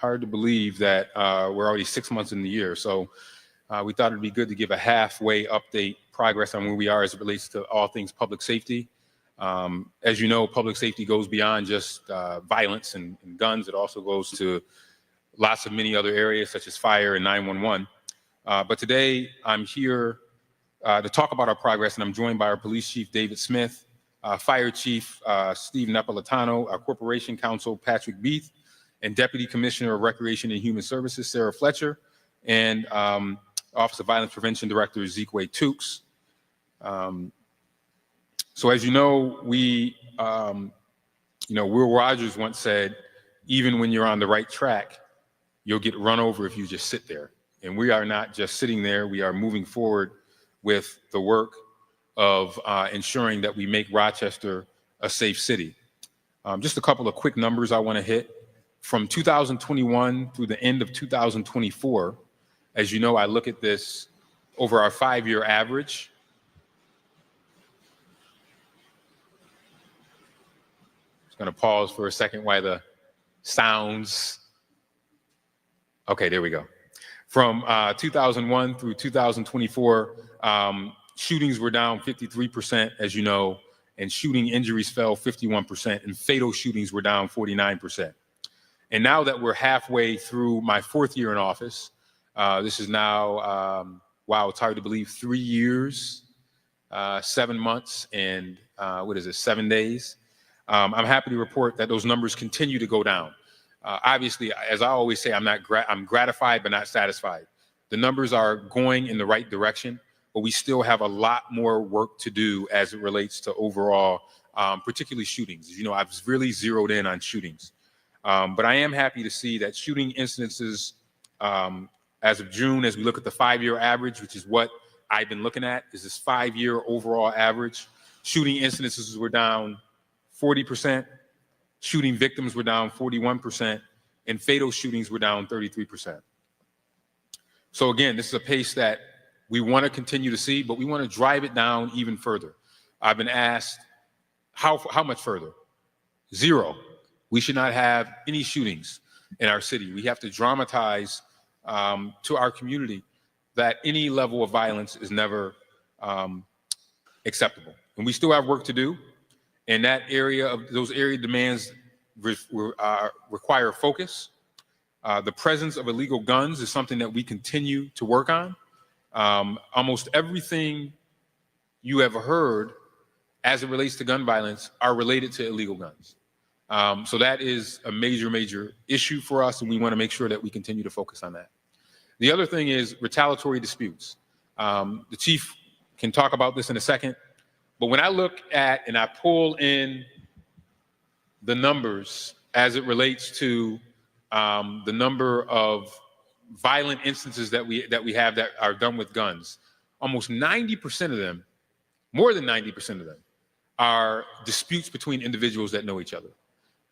hard to believe that we're already 6 months in the year. So we thought it'd be good to give a halfway update progress on where we are as it relates to all things public safety. As you know, public safety goes beyond just violence and guns. It also goes to lots of many other areas such as fire and 911. But today I'm here to talk about our progress, and I'm joined by our Police Chief, David Smith, Fire Chief, Steve Napolitano, our Corporation Counsel, Patrick Beath, and Deputy Commissioner of Recreation and Human Services, Sarah Fletcher, and Office of Violence Prevention Director, Zekwe Tukes. So as you know, Will Rogers once said, even when you're on the right track, you'll get run over if you just sit there. And we are not just sitting there, we are moving forward with the work of ensuring that we make Rochester a safe city. Just a couple of quick numbers I want to hit. From 2021 through the end of 2024, as you know, I look at this over our 5-year average. Just going to pause for a second while the sounds. Okay, there we go. From 2001 through 2024, shootings were down 53%, as you know, and shooting injuries fell 51%, and fatal shootings were down 49%. And now that we're halfway through my 4th year in office, this is now, wow, it's hard to believe, 3 years, 7 months, and 7 days. I'm happy to report that those numbers continue to go down. Obviously, as I always say, I'm gratified but not satisfied. The numbers are going in the right direction, but we still have a lot more work to do as it relates to overall, particularly shootings. You know, I've really zeroed in on shootings. But I am happy to see that shooting incidences as of June, as we look at the 5-year average, which is what I've been looking at, is this 5-year overall average. Shooting incidences were down 40%, shooting victims were down 41%, and fatal shootings were down 33%. So again, this is a pace that we want to continue to see, but we want to drive it down even further. I've been asked, how much further? 0. We should not have any shootings in our city. We have to dramatize to our community that any level of violence is never acceptable. And we still have work to do. And that area of those area demands require focus. The presence of illegal guns is something that we continue to work on. Almost everything you have heard as it relates to gun violence are related to illegal guns. So that is a major, major issue for us, and we want to make sure that we continue to focus on that. The other thing is retaliatory disputes. The chief can talk about this in a second, but when I look at and I pull in the numbers as it relates to the number of violent instances that we have that are done with guns, almost 90% of them, more than 90% of them, are disputes between individuals that know each other.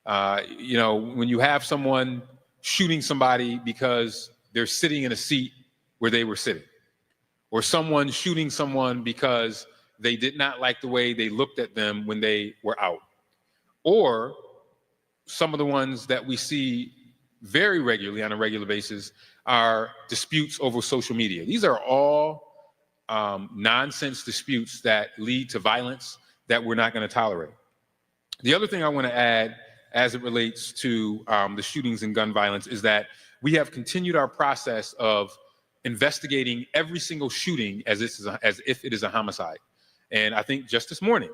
When you have someone shooting somebody because they're sitting in a seat where they were sitting, or someone shooting someone because they did not like the way they looked at them when they were out, or some of the ones that we see very regularly on a regular basis are disputes over social media. These are all nonsense disputes that lead to violence that we're not going to tolerate. The other thing I want to add as it relates to the shootings and gun violence is that we have continued our process of investigating every single shooting as if it is a homicide. And I think just this morning,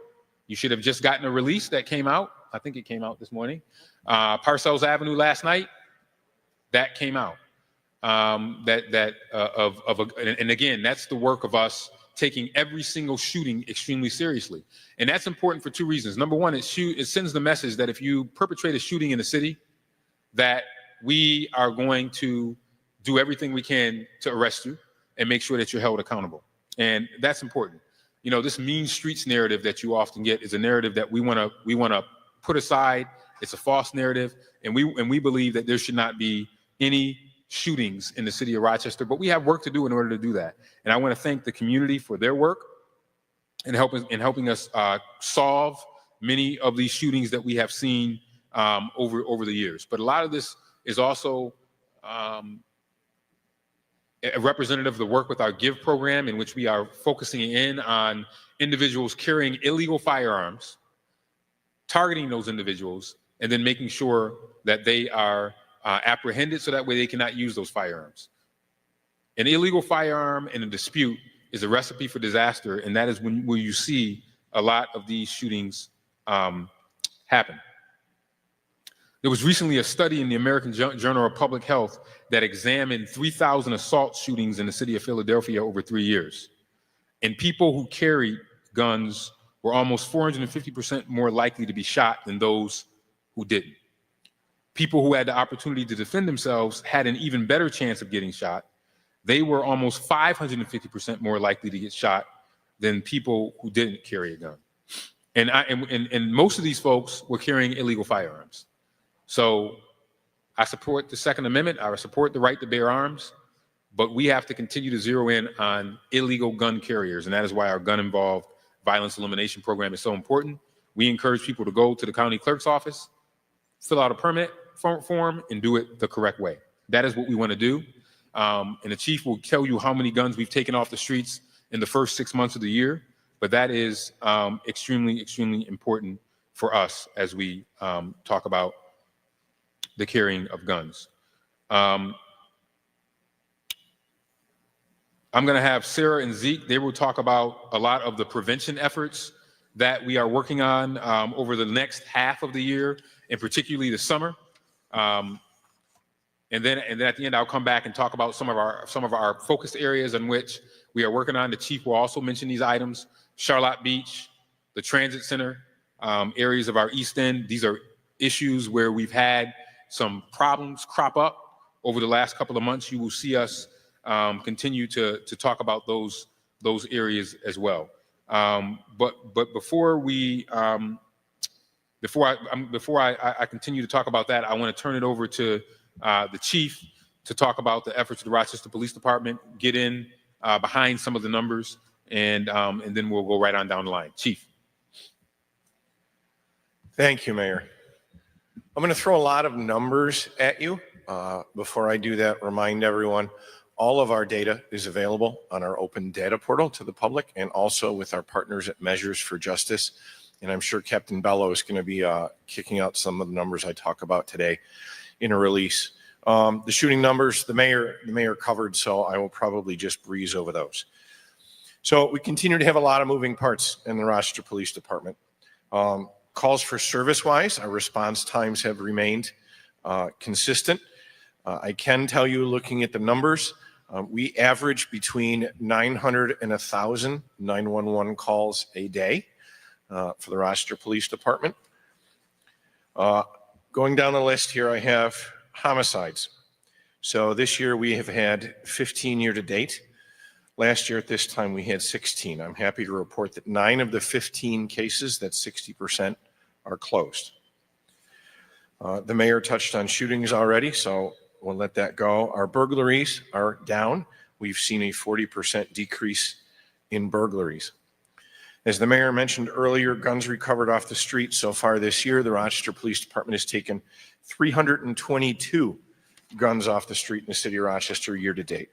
you should have just gotten a release that came out. I think it came out this morning. Parcells Avenue last night, that came out. And again, that's the work of us taking every single shooting extremely seriously. And that's important for 2 reasons. Number one, it sends the message that if you perpetrate a shooting in the city, that we are going to do everything we can to arrest you and make sure that you're held accountable. And that's important. You know, this mean streets narrative that you often get is a narrative that we want to put aside. It's a false narrative, and we believe that there should not be any shootings in the city of Rochester, but we have work to do in order to do that. And I want to thank the community for their work in helping us solve many of these shootings that we have seen over the years. But a lot of this is also a representative of the work with our GIVE program, in which we are focusing in on individuals carrying illegal firearms, targeting those individuals, and then making sure that they are apprehended so that way they cannot use those firearms. An illegal firearm in a dispute is a recipe for disaster, and that is where you see a lot of these shootings happen. There was recently a study in the American Journal of Public Health that examined 3,000 assault shootings in the city of Philadelphia over 3 years. And people who carried guns were almost 450% more likely to be shot than those who didn't. People who had the opportunity to defend themselves had an even better chance of getting shot. They were almost 550% more likely to get shot than people who didn't carry a gun. And most of these folks were carrying illegal firearms. So I support the Second Amendment. I support the right to bear arms, but we have to continue to zero in on illegal gun carriers. And that is why our gun-involved violence elimination program is so important. We encourage people to go to the county clerk's office, fill out a permit form, and do it the correct way. That is what we want to do. And the chief will tell you how many guns we've taken off the streets in the first 6 months of the year. But that is extremely, extremely important for us as we talk about the carrying of guns. I'm going to have Sarah and Zeke. They will talk about a lot of the prevention efforts that we are working on over the next half of the year, and particularly the summer. And then at the end, I'll come back and talk about some of our focus areas in which we are working on. The chief will also mention these items: Charlotte Beach, the transit center, areas of our East End. These are issues where we've had some problems crop up over the last couple of months. You will see us continue to talk about those areas as well. But before I continue to talk about that, I want to turn it over to the chief to talk about the efforts of the Rochester Police Department, get in behind some of the numbers, and then we'll go right on down the line. Chief. Thank you, Mayor. I'm going to throw a lot of numbers at you. Before I do that, remind everyone, all of our data is available on our open data portal to the public, and also with our partners at Measures for Justice. And I'm sure Captain Bello is going to be kicking out some of the numbers I talk about today in a release. The shooting numbers, the mayor covered, so I will probably just breeze over those. So we continue to have a lot of moving parts in the Rochester Police Department. Calls for service-wise, our response times have remained consistent. I can tell you, looking at the numbers, we average between 900 and 1,000 911 calls a day for the Rochester Police Department. Going down the list here, I have homicides. So this year we have had 15 year to date. Last year at this time we had 16. I'm happy to report that 9 of the 15 cases, that's 60%, are closed. The mayor touched on shootings already, so we'll let that go. Our burglaries are down. We've seen a 40% decrease in burglaries. As the mayor mentioned earlier, guns recovered off the street so far this year, the Rochester Police Department has taken 322 guns off the street in the city of Rochester year to date.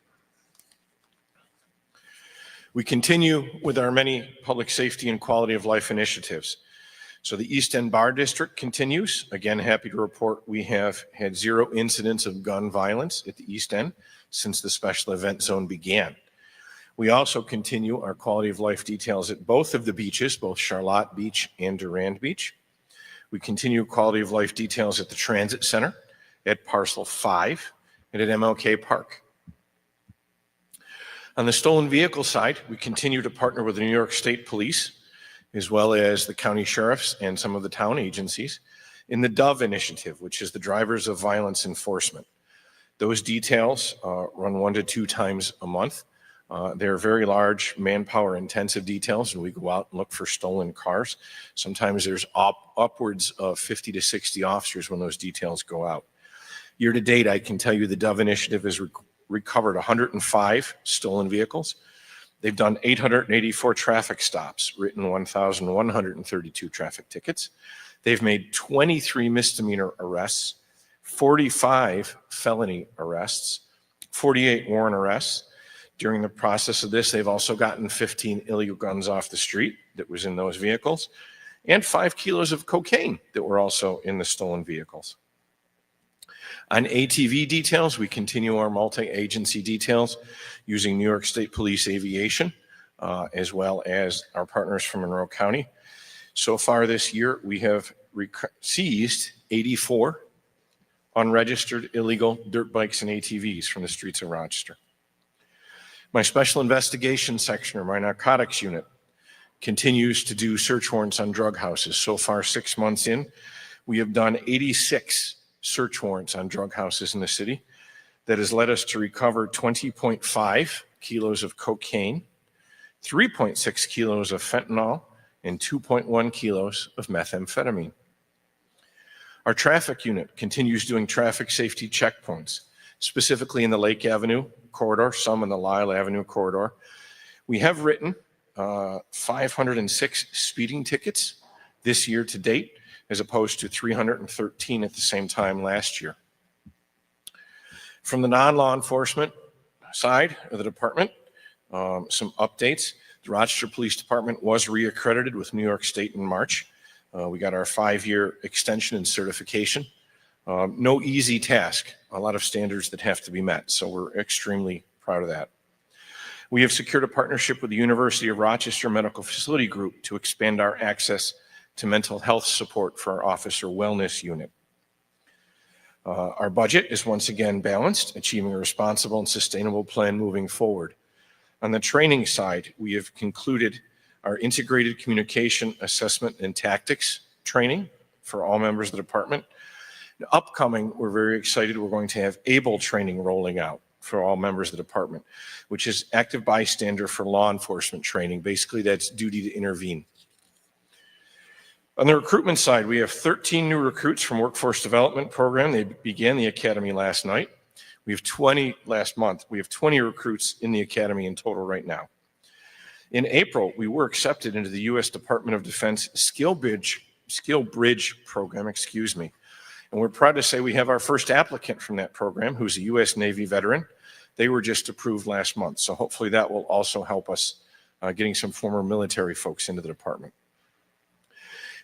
We continue with our many public safety and quality of life initiatives. So the East End Bar District continues. Again, happy to report we have had 0 incidents of gun violence at the East End since the special event zone began. We also continue our quality of life details at both of the beaches, both Charlotte Beach and Durand Beach. We continue quality of life details at the Transit Center, at Parcel 5, and at MLK Park. On the stolen vehicle side, we continue to partner with the New York State Police, as well as the county sheriffs and some of the town agencies, in the DOVE initiative, which is the Drivers of Violence Enforcement. Those details run 1 to 2 times a month. They're very large, manpower-intensive details, and we go out and look for stolen cars. Sometimes there's upwards of 50 to 60 officers when those details go out. Year to date, I can tell you the DOVE initiative has recovered 105 stolen vehicles. They've done 884 traffic stops, written 1,132 traffic tickets. They've made 23 misdemeanor arrests, 45 felony arrests, 48 warrant arrests. During the process of this, they've also gotten 15 illegal guns off the street that was in those vehicles, and 5 kilos of cocaine that were also in the stolen vehicles. On ATV details, we continue our multi-agency details using New York State Police Aviation, as well as our partners from Monroe County. So far this year, we have seized 84 unregistered illegal dirt bikes and ATVs from the streets of Rochester. My special investigation section, or my narcotics unit, continues to do search warrants on drug houses. So far, 6 months in, we have done 86 search warrants on drug houses in the city. That has led us to recover 20.5 kilos of cocaine, 3.6 kilos of fentanyl, and 2.1 kilos of methamphetamine. Our traffic unit continues doing traffic safety checkpoints, specifically in the Lake Avenue corridor, some in the Lyle Avenue corridor. We have written 506 speeding tickets this year to date, as opposed to 313 at the same time last year. From the non-law enforcement side of the department, some updates. The Rochester Police Department was reaccredited with New York State in March. We got our 5-year extension and certification. No easy task, a lot of standards that have to be met, so we're extremely proud of that. We have secured a partnership with the University of Rochester Medical Facility Group to expand our access to mental health support for our officer wellness unit. Our budget is once again balanced, achieving a responsible and sustainable plan moving forward. On the training side, we have concluded our integrated communication assessment and tactics training for all members of the department. Upcoming, we're very excited, we're going to have ABLE training rolling out for all members of the department, which is active bystander for law enforcement training. Basically, that's duty to intervene. On the recruitment side, we have 13 new recruits from Workforce Development Program. They began the academy last night. We have 20 last month. We have 20 recruits in the academy in total right now. In April, we were accepted into the U.S. Department of Defense Skill Bridge program, and we're proud to say we have our first applicant from that program, who's a U.S. Navy veteran. They were just approved last month, so hopefully that will also help us getting some former military folks into the department.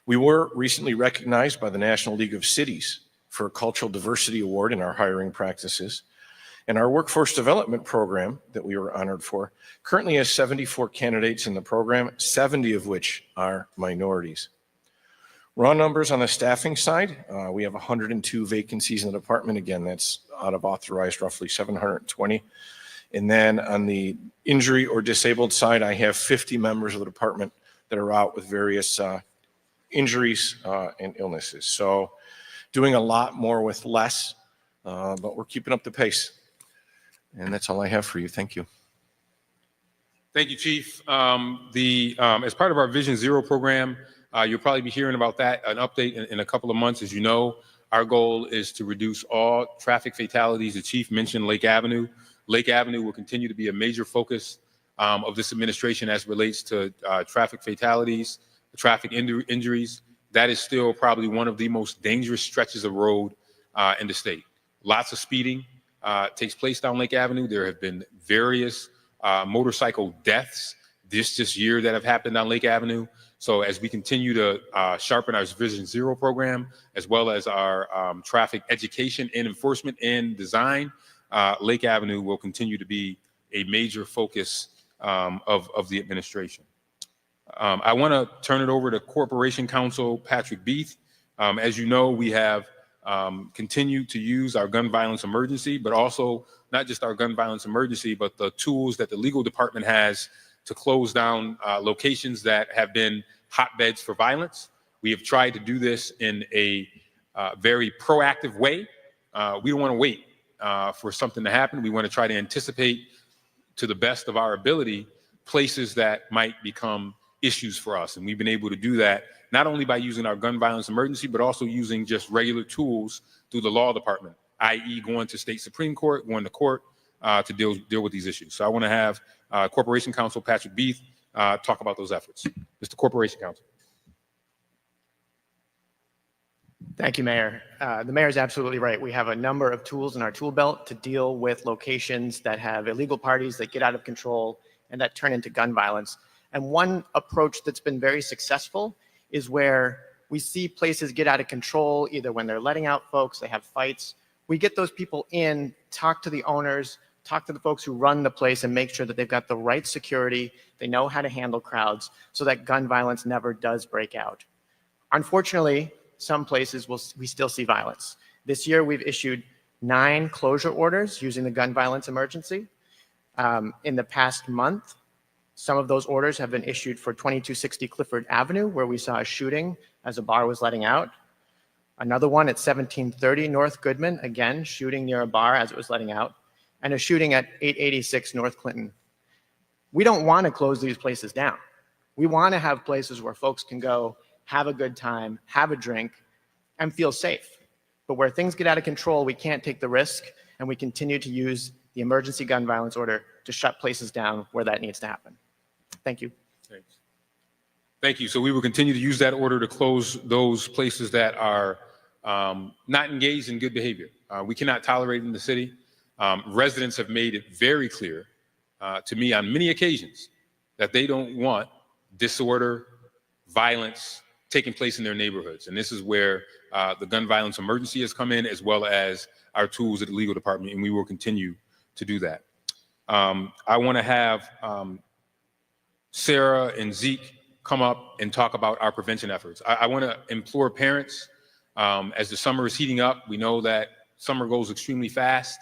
We were recently recognized by the National League of Cities for a Cultural Diversity Award in our hiring practices. And our workforce development program that we were honored for currently has 74 candidates in the program, 70 of which are minorities. Raw numbers on the staffing side, we have 102 vacancies in the department. Again, that's out of authorized roughly 720. And then on the injury or disabled side, I have 50 members of the department that are out with various injuries and illnesses. So doing a lot more with less, but we're keeping up the pace. And that's all I have for you. Thank you. Thank you, Chief. As part of our Vision Zero program, you'll probably be hearing about that, an update in a couple of months. As you know, our goal is to reduce all traffic fatalities. The Chief mentioned Lake Avenue. Lake Avenue will continue to be a major focus of this administration as it relates to traffic fatalities, traffic injuries. That is still probably one of the most dangerous stretches of road in the state. Lots of speeding takes place down Lake Avenue. There have been various motorcycle deaths this year that have happened on Lake Avenue. So as we continue to sharpen our Vision Zero program, as well as our traffic education and enforcement and design, Lake Avenue will continue to be a major focus of the administration. I want to turn it over to Corporation Counsel Patrick Beath. As you know, we have continued to use our gun violence emergency, but also not just our gun violence emergency, but the tools that the legal department has to close down locations that have been hotbeds for violence. We have tried to do this in a very proactive way. We don't want to wait for something to happen. We want to try to anticipate to the best of our ability places that might become issues for us. And we've been able to do that not only by using our gun violence emergency, but also using just regular tools through the law department, i.e. going to state Supreme Court, going to court to deal with these issues. So I want to have Corporation Counsel Patrick Beath talk about those efforts. Mr. Corporation Counsel. Thank you, Mayor. The mayor is absolutely right. We have a number of tools in our tool belt to deal with locations that have illegal parties that get out of control and that turn into gun violence. And one approach that's been very successful is where we see places get out of control, either when they're letting out folks, they have fights. We get those people in, talk to the owners, talk to the folks who run the place, and make sure that they've got the right security, they know how to handle crowds, so that gun violence never does break out. Unfortunately, some places we still see violence. This year, we've issued 9 closure orders using the gun violence emergency. In the past month, some of those orders have been issued for 2260 Clifford Avenue, where we saw a shooting as a bar was letting out. Another one at 1730 North Goodman, again, shooting near a bar as it was letting out. And a shooting at 886 North Clinton. We don't want to close these places down. We want to have places where folks can go, have a good time, have a drink, and feel safe. But where things get out of control, we can't take the risk, and we continue to use the emergency gun violence order to shut places down where that needs to happen. Thank you. Thanks. Thank you. So we will continue to use that order to close those places that are not engaged in good behavior. We cannot tolerate it in the city. Residents have made it very clear to me on many occasions that they don't want disorder, violence taking place in their neighborhoods. And this is where the gun violence emergency has come in, as well as our tools at the legal department, and we will continue to do that. I want to have Sarah and Zeke come up and talk about our prevention efforts. I want to implore parents, as the summer is heating up, we know that summer goes extremely fast.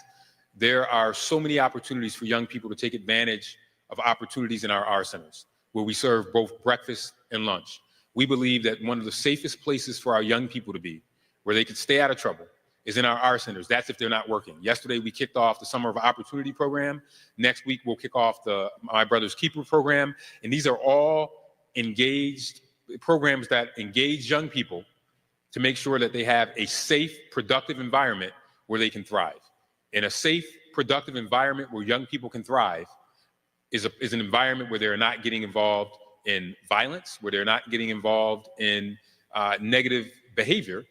There are so many opportunities for young people to take advantage of opportunities in our R centers, where we serve both breakfast and lunch. We believe that one of the safest places for our young people to be, where they can stay out of trouble, is in our R centers. That's if they're not working. Yesterday, we kicked off the Summer of Opportunity program. Next week, we'll kick off the My Brother's Keeper program. And these are all engaged programs that engage young people to make sure that they have a safe, productive environment where they can thrive. And a safe, productive environment where young people can thrive is an environment where they're not getting involved in violence, where they're not getting involved in negative behavior,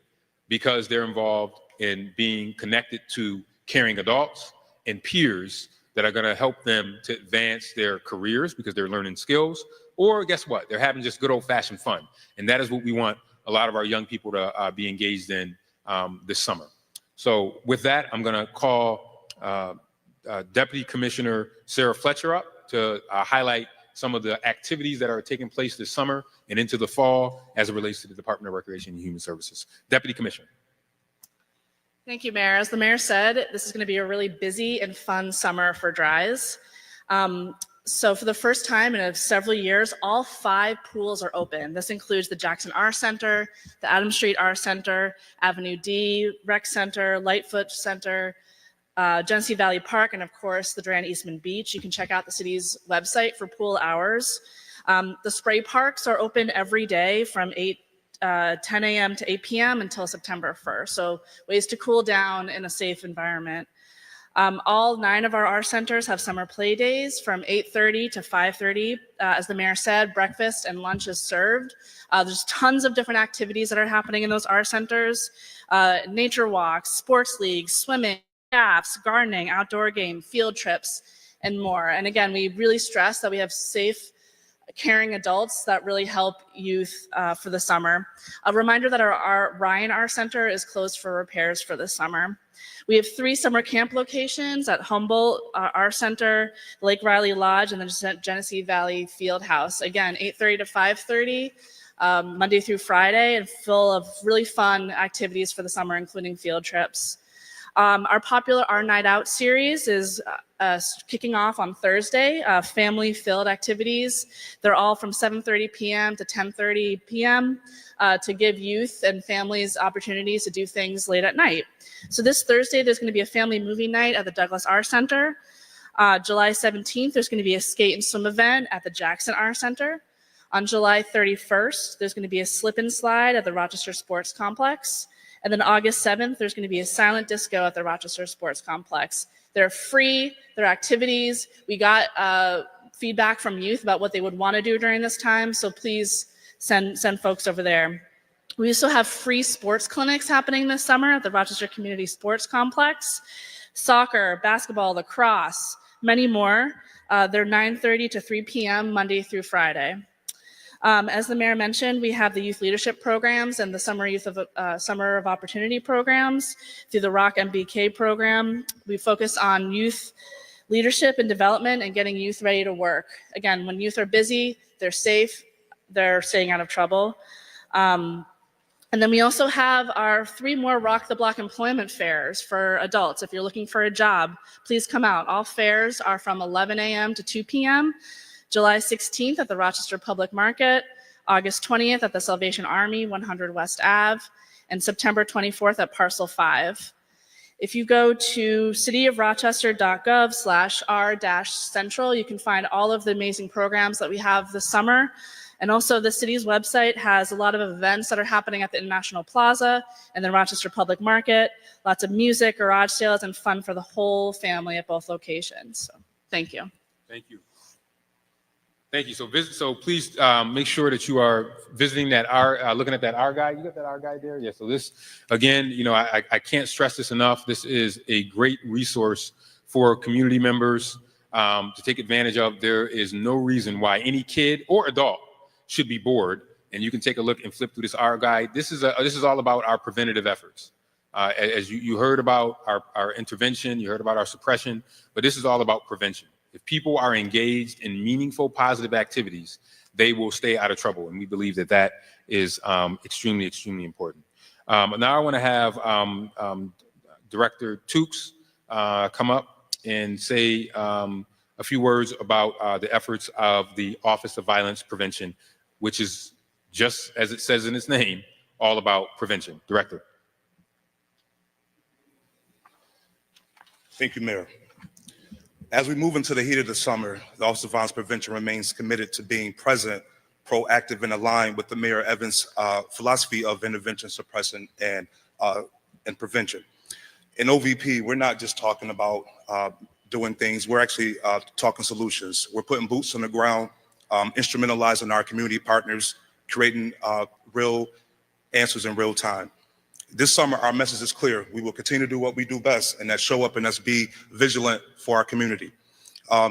because they're involved in being connected to caring adults and peers that are going to help them to advance their careers because they're learning skills, or guess what? They're having just good old-fashioned fun. And that is what we want a lot of our young people to be engaged in this summer. So with that, I'm going to call Deputy Commissioner Sarah Fletcher up to highlight some of the activities that are taking place this summer and into the fall as it relates to the Department of Recreation and Human Services. Deputy Commissioner. Thank you, Mayor. As the mayor said, this is going to be a really busy and fun summer for DRYs. So for the first time in several years, all 5 pools are open. This includes the Jackson R Center, the Adams Street R Center, Avenue D Rec Center, Lightfoot Center, Genesee Valley Park, and of course, the Durand Eastman Beach. You can check out the city's website for pool hours. The spray parks are open every day from 10 a.m. to 8 p.m. until September 1st. So ways to cool down in a safe environment. All 9 of our R centers have summer play days from 8:30 to 5:30. As the mayor said, breakfast and lunch is served. There's tons of different activities that are happening in those R centers. Nature walks, sports leagues, swimming, crafts, gardening, outdoor game, field trips, and more. And again, we really stress that we have safe, caring adults that really help youth for the summer. A reminder that our Ryan R Center is closed for repairs for the summer. We have 3 summer camp locations at Humboldt R Center, Lake Riley Lodge, and the Genesee Valley Field House. Again, 8:30 to 5:30, Monday through Friday, and full of really fun activities for the summer, including field trips. Our popular R Night Out series is kicking off on Thursday, family-filled activities. They're all from 7:30 p.m. to 10:30 p.m. To give youth and families opportunities to do things late at night. So this Thursday, there's going to be a family movie night at the Douglas R Center. July 17th, there's going to be a skate and swim event at the Jackson R Center. On July 31st, there's going to be a slip and slide at the Rochester Sports Complex. And then August 7th, there's going to be a silent disco at the Rochester Sports Complex. They're free, they're activities. We got feedback from youth about what they would want to do during this time, so please send folks over there. We also have free sports clinics happening this summer at the Rochester Community Sports Complex. Soccer, basketball, lacrosse, many more. They're 9:30 to 3 p.m. Monday through Friday. As the mayor mentioned, we have the youth leadership programs and the Summer of Opportunity programs through the ROC MBK program. We focus on youth leadership and development and getting youth ready to work. Again, when youth are busy, they're safe, they're staying out of trouble. And then we also have our 3 more Rock the Block employment fairs for adults. If you're looking for a job, please come out. All fairs are from 11 a.m. to 2 p.m. July 16th at the Rochester Public Market, August 20th at the Salvation Army, 100 West Ave, and September 24th at Parcel 5. If you go to cityofrochester.gov/r-central, you can find all of the amazing programs that we have this summer. And also the city's website has a lot of events that are happening at the International Plaza and the Rochester Public Market, lots of music, garage sales, and fun for the whole family at both locations. So, thank you. Thank you. Thank you. So please make sure that you are visiting that looking at that R guide. You got that R guide there? Yeah. So this, again, I can't stress this enough. This is a great resource for community members to take advantage of. There is no reason why any kid or adult should be bored, and you can take a look and flip through this R guide. This is all about our preventative efforts. As you heard about our intervention, you heard about our suppression, but this is all about prevention. If people are engaged in meaningful, positive activities, they will stay out of trouble, and we believe that is extremely, extremely important. Now I want to have Director Tukes come up and say a few words about the efforts of the Office of Violence Prevention, which is, just as it says in its name, all about prevention. Director. Thank you, Mayor. As we move into the heat of the summer, the Office of Violence Prevention remains committed to being present, proactive, and aligned with the Mayor Evans' philosophy of intervention, suppression, and prevention. In OVP, we're not just talking about doing things, we're actually talking solutions. We're putting boots on the ground, instrumentalizing our community partners, creating real answers in real time. This summer, our message is clear. We will continue to do what we do best, and that's show up and that's be vigilant for our community.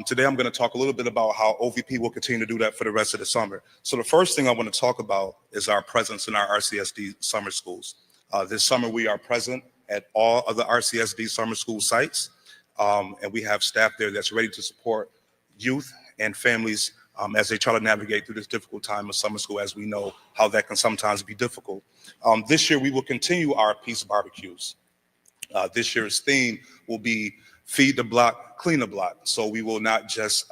Today, I'm going to talk a little bit about how OVP will continue to do that for the rest of the summer. So the first thing I want to talk about is our presence in our RCSD summer schools. This summer, we are present at all of the RCSD summer school sites, and we have staff there that's ready to support youth and families as they try to navigate through this difficult time of summer school, as we know how that can sometimes be difficult. This year, we will continue our peace barbecues. This year's theme will be Feed the Block, Clean the Block. So we will not just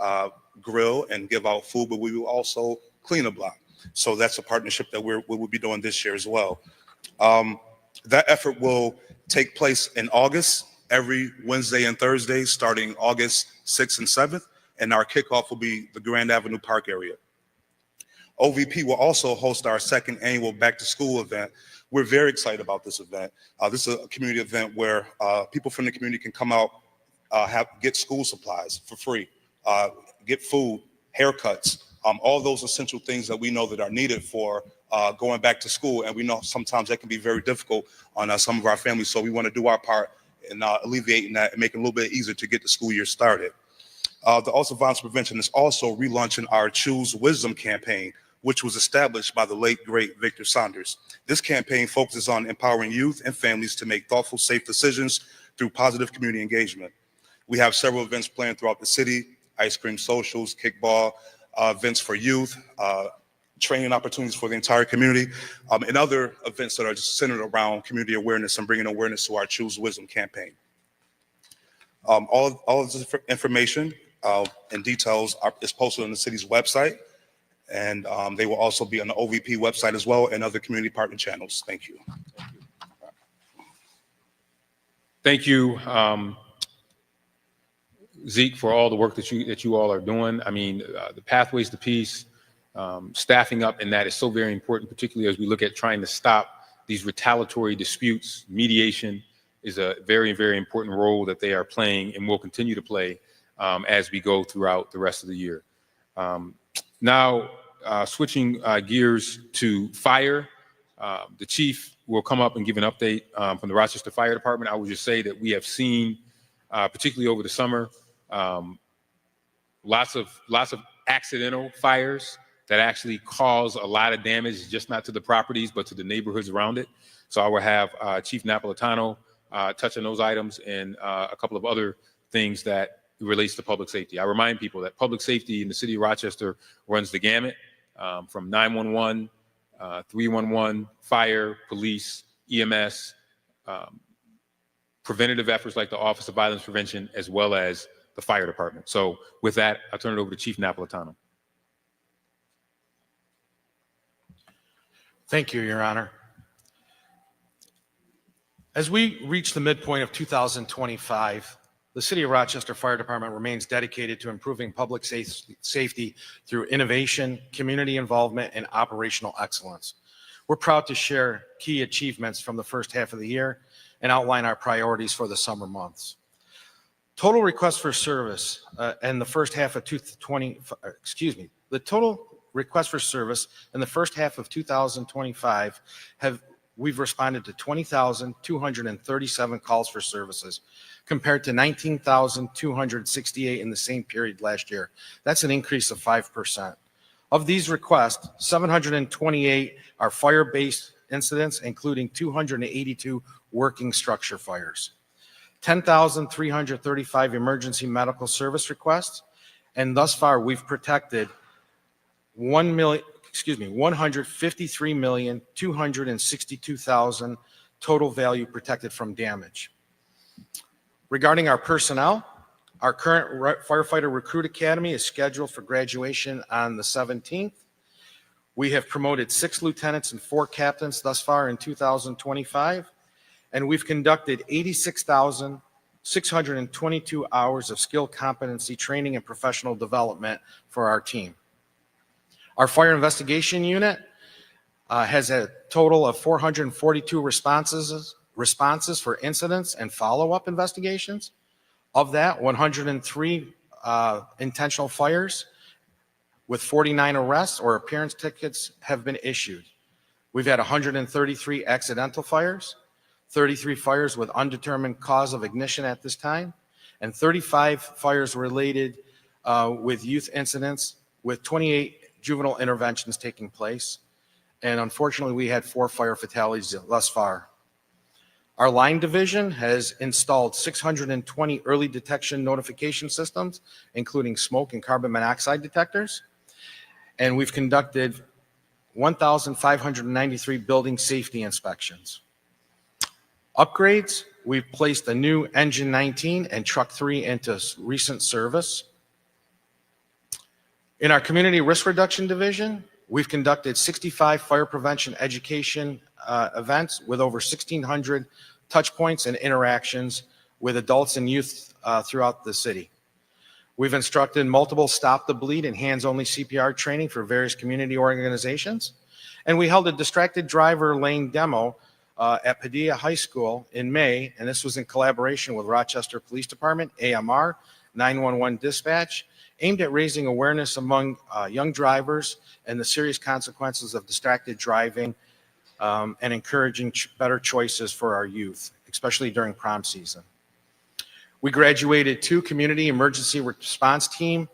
grill and give out food, but we will also clean the block. So that's a partnership that we will be doing this year as well. That effort will take place in August, every Wednesday and Thursday, starting August 6th and 7th. And our kickoff will be the Grand Avenue Park area. OVP will also host our second annual Back to School event. We're very excited about this event. This is a community event where people from the community can come out, get school supplies for free, get food, haircuts, all those essential things that we know that are needed for going back to school. And we know sometimes that can be very difficult on some of our families. So we want to do our part in alleviating that and make it a little bit easier to get the school year started. The Office of Violence Prevention is also relaunching our Choose Wisdom campaign, which was established by the late, great Victor Saunders. This campaign focuses on empowering youth and families to make thoughtful, safe decisions through positive community engagement. We have several events planned throughout the city: ice cream socials, kickball, events for youth, training opportunities for the entire community, and other events that are just centered around community awareness and bringing awareness to our Choose Wisdom campaign. All of this information and details is posted on the city's website, and they will also be on the OVP website as well and other community partner channels. Thank you. Thank you, Zeke, for all the work that you all are doing. I mean, the Pathways to Peace, staffing up, and that is so very important, particularly as we look at trying to stop these retaliatory disputes. Mediation is a very, very important role that they are playing and will continue to play as we go throughout the rest of the year. Now, switching gears to fire, The chief will come up and give an update from the Rochester Fire Department. I will just say that we have seen, particularly over the summer, lots of accidental fires that actually cause a lot of damage, just not to the properties, but to the neighborhoods around it. So I will have Chief Napolitano touch on those items and a couple of other things that relates to public safety. I remind people that public safety in the city of Rochester runs the gamut from 911, 311, fire, police, EMS, preventative efforts like the Office of Violence Prevention, as well as the fire department. So with that, I'll turn it over to Chief Napolitano. Thank you, Your Honor. As we reach the midpoint of 2025, the City of Rochester Fire Department remains dedicated to improving public safety through innovation, community involvement, and operational excellence. We're proud to share key achievements from the first half of the year and outline our priorities for the summer months. Total requests for service in the first half of 2020, the total requests for service in the first half of 2025 we've responded to 20,237 calls for services compared to 19,268 in the same period last year. That's an increase of 5%. Of these requests, 728 are fire-based incidents, including 282 working structure fires, 10,335 emergency medical service requests, and thus far we've protected 153,262,000 total value protected from damage. Regarding our personnel, our current firefighter recruit academy is scheduled for graduation on the 17th. We have promoted 6 lieutenants and 4 captains thus far in 2025, and we've conducted 86,622 hours of skill competency training and professional development for our team. Our fire investigation unit has a total of 442 responses for incidents and follow-up investigations. Of that, 103 intentional fires with 49 arrests or appearance tickets have been issued. We've had 133 accidental fires, 33 fires with undetermined cause of ignition at this time, and 35 fires related with youth incidents, with 28 juvenile interventions taking place. And unfortunately, we had 4 fire fatalities thus far. Our line division has installed 620 early detection notification systems, including smoke and carbon monoxide detectors. And we've conducted 1,593 building safety inspections. Upgrades, we've placed a new Engine 19 and Truck 3 into recent service. In our community risk reduction division, we've conducted 65 fire prevention education events with over 1,600 touch points and interactions with adults and youth throughout the city. We've instructed multiple stop the bleed and hands-only CPR training for various community organizations. And we held a distracted driver lane demo at Padilla High School in May, and this was in collaboration with Rochester Police Department, AMR, 911 dispatch, aimed at raising awareness among young drivers and the serious consequences of distracted driving and encouraging better choices for our youth, especially during prom season. We graduated 2 community emergency response team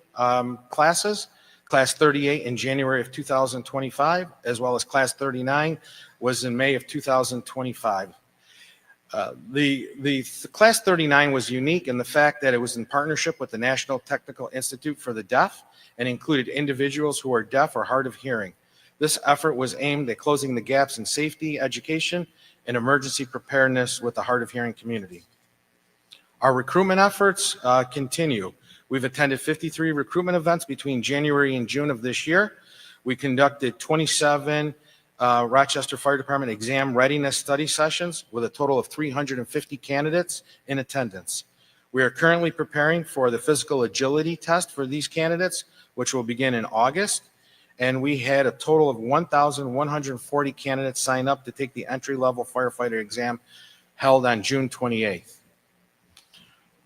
classes, Class 38 in January of 2025, as well as Class 39 was in May of 2025. The Class 39 was unique in the fact that it was in partnership with the National Technical Institute for the Deaf and included individuals who are deaf or hard of hearing. This effort was aimed at closing the gaps in safety, education, and emergency preparedness with the hard of hearing community. Our recruitment efforts continue. We've attended 53 recruitment events between January and June of this year. We conducted 27 Rochester Fire Department exam readiness study sessions with a total of 350 candidates in attendance. We are currently preparing for the physical agility test for these candidates, which will begin in August. And we had a total of 1,140 candidates sign up to take the entry-level firefighter exam held on June 28th.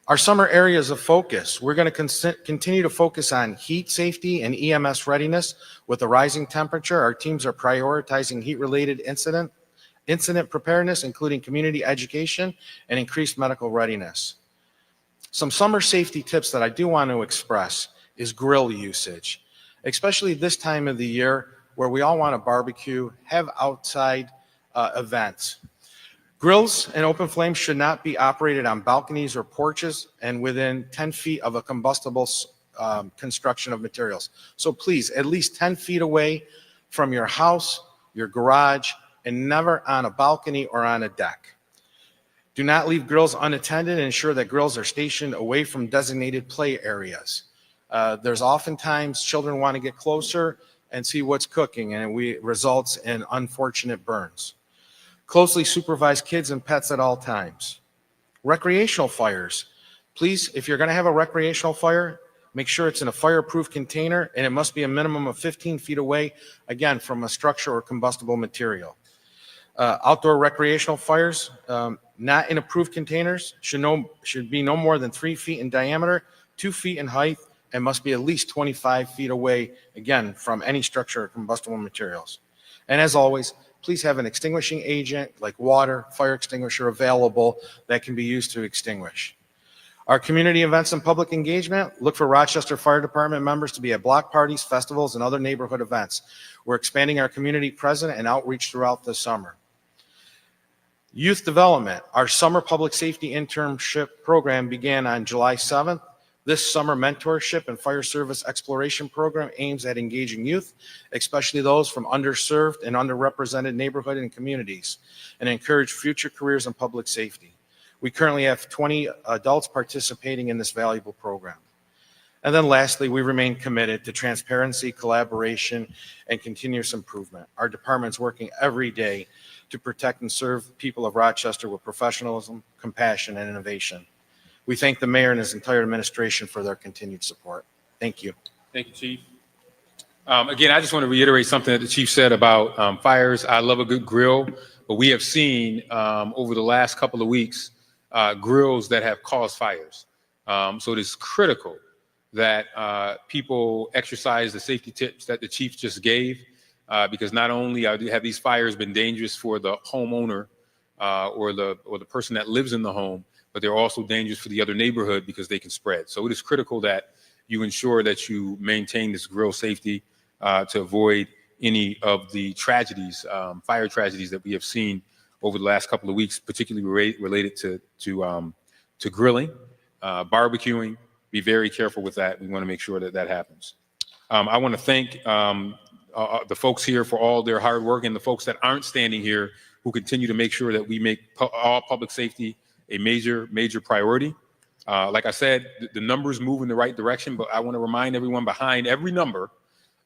Our summer areas of focus, we're going to continue to focus on heat safety and EMS readiness. With the rising temperature, our teams are prioritizing heat-related incident preparedness, including community education and increased medical readiness. Some summer safety tips that I do want to express is grill usage, especially this time of the year where we all want to barbecue, have outside events. Grills and open flames should not be operated on balconies or porches and within 10 feet of a combustible construction of materials. So please, at least 10 feet away from your house, your garage, and never on a balcony or on a deck. Do not leave grills unattended and ensure that grills are stationed away from designated play areas. There's oftentimes children want to get closer and see what's cooking, and it results in unfortunate burns. Closely supervise kids and pets at all times. Recreational fires. Please, if you're going to have a recreational fire, make sure it's in a fireproof container, and it must be a minimum of 15 feet away, again, from a structure or combustible material. Outdoor recreational fires, not in approved containers, should be no more than 3 feet in diameter, 2 feet in height, and must be at least 25 feet away, again, from any structure or combustible materials. And as always, please have an extinguishing agent like water, fire extinguisher available that can be used to extinguish. Our community events and public engagement, look for Rochester Fire Department members to be at block parties, festivals, and other neighborhood events. We're expanding our community presence and outreach throughout the summer. Youth development, our summer public safety internship program began on July 7th. This summer mentorship and fire service exploration program aims at engaging youth, especially those from underserved and underrepresented neighborhood and communities, and encourage future careers in public safety. We currently have 20 adults participating in this valuable program. And then lastly, we remain committed to transparency, collaboration, and continuous improvement. Our department's working every day to protect and serve people of Rochester with professionalism, compassion, and innovation. We thank the mayor and his entire administration for their continued support. Thank you. Thank you, Chief. Again, I just want to reiterate something that the chief said about fires. I love a good grill, but we have seen over the last couple of weeks grills that have caused fires. So it is critical that people exercise the safety tips that the chief just gave, because not only have these fires been dangerous for the homeowner or the person that lives in the home, but they're also dangerous for the other neighborhood because they can spread. So it is critical that you ensure that you maintain this grill safety to avoid any of the tragedies, fire tragedies that we have seen over the last couple of weeks, particularly related to grilling, barbecuing. Be very careful with that. We want to make sure that that happens. I want to thank the folks here for all their hard work, and the folks that aren't standing here who continue to make sure that we make all public safety a major priority. Like I said, the numbers move in the right direction, but I want to remind everyone behind every number,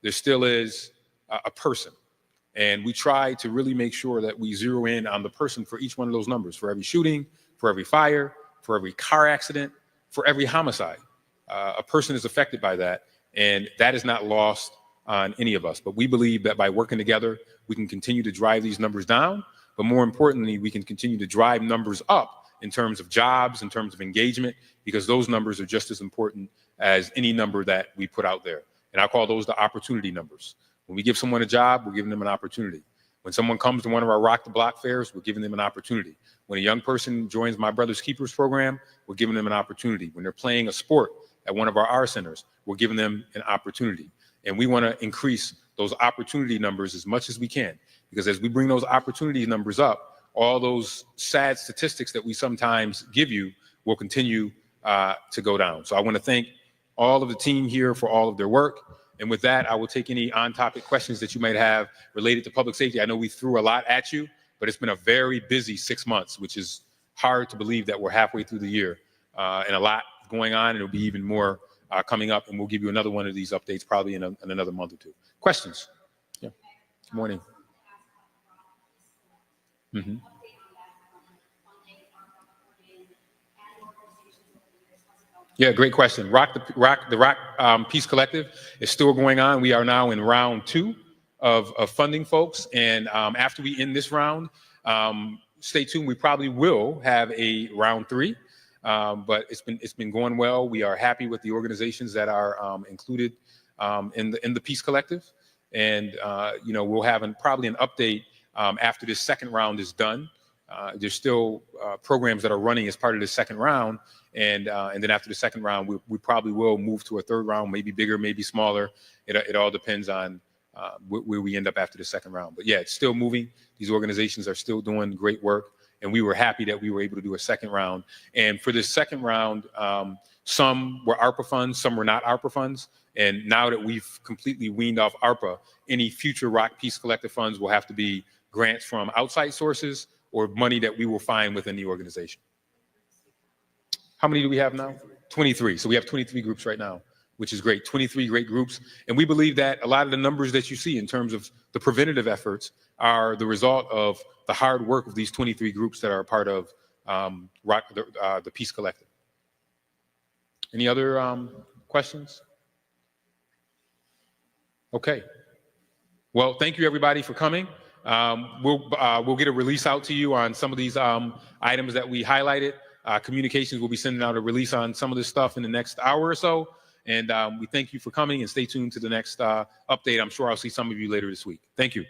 there still is a person. And we try to really make sure that we zero in on the person for each one of those numbers, for every shooting, for every fire, for every car accident, for every homicide. A person is affected by that, and that is not lost on any of us. But we believe that by working together, we can continue to drive these numbers down, but more importantly, we can continue to drive numbers up in terms of jobs, in terms of engagement, because those numbers are just as important as any number that we put out there. And I call those the opportunity numbers. When we give someone a job, we're giving them an opportunity. When someone comes to one of our Rock the Block fairs, we're giving them an opportunity. When a young person joins my Brothers Keepers program, we're giving them an opportunity. When they're playing a sport at one of our R centers, we're giving them an opportunity. And we want to increase those opportunity numbers as much as we can, because as we bring those opportunity numbers up, all those sad statistics that we sometimes give you will continue to go down. So I want to thank all of the team here for all of their work. And with that, I will take any on-topic questions that you might have related to public safety. I know we threw a lot at you, but it's been a very busy 6 months, which is hard to believe that we're halfway through the year and a lot going on. And it'll be even more coming up, and we'll give you another one of these updates probably in another month or two. Questions? Yeah. Good morning. Mm-hmm. Yeah, great question. The Rock Peace Collective is still going on. We are now in round 2 of funding folks, and after we end this round, stay tuned. We probably will have a round 3. but it's been going well. We are happy with the organizations that are included in the Peace Collective, and we'll have probably an update after this second round is done. There's still programs that are running as part of the second round, and then after the second round, we probably will move to a third round, maybe bigger, maybe smaller. It all depends on where we end up after the second round. But yeah, it's still moving. These organizations are still doing great work, and we were happy that we were able to do a second round. And for this second round, some were ARPA funds, some were not ARPA funds. And now that we've completely weaned off ARPA, any future Rock Peace Collective funds will have to be grants from outside sources or money that we will find within the organization. How many do we have now? 23. So we have 23 groups right now, which is great. 23 great groups. And we believe that a lot of the numbers that you see in terms of the preventative efforts are the result of the hard work of these 23 groups that are a part of the Peace Collective. Any other questions? Okay. Well, thank you everybody for coming. We'll get a release out to you on some of these items that we highlighted. Communications will be sending out a release on some of this stuff in the next hour or so. And we thank you for coming, and stay tuned to the next update. I'm sure I'll see some of you later this week. Thank you.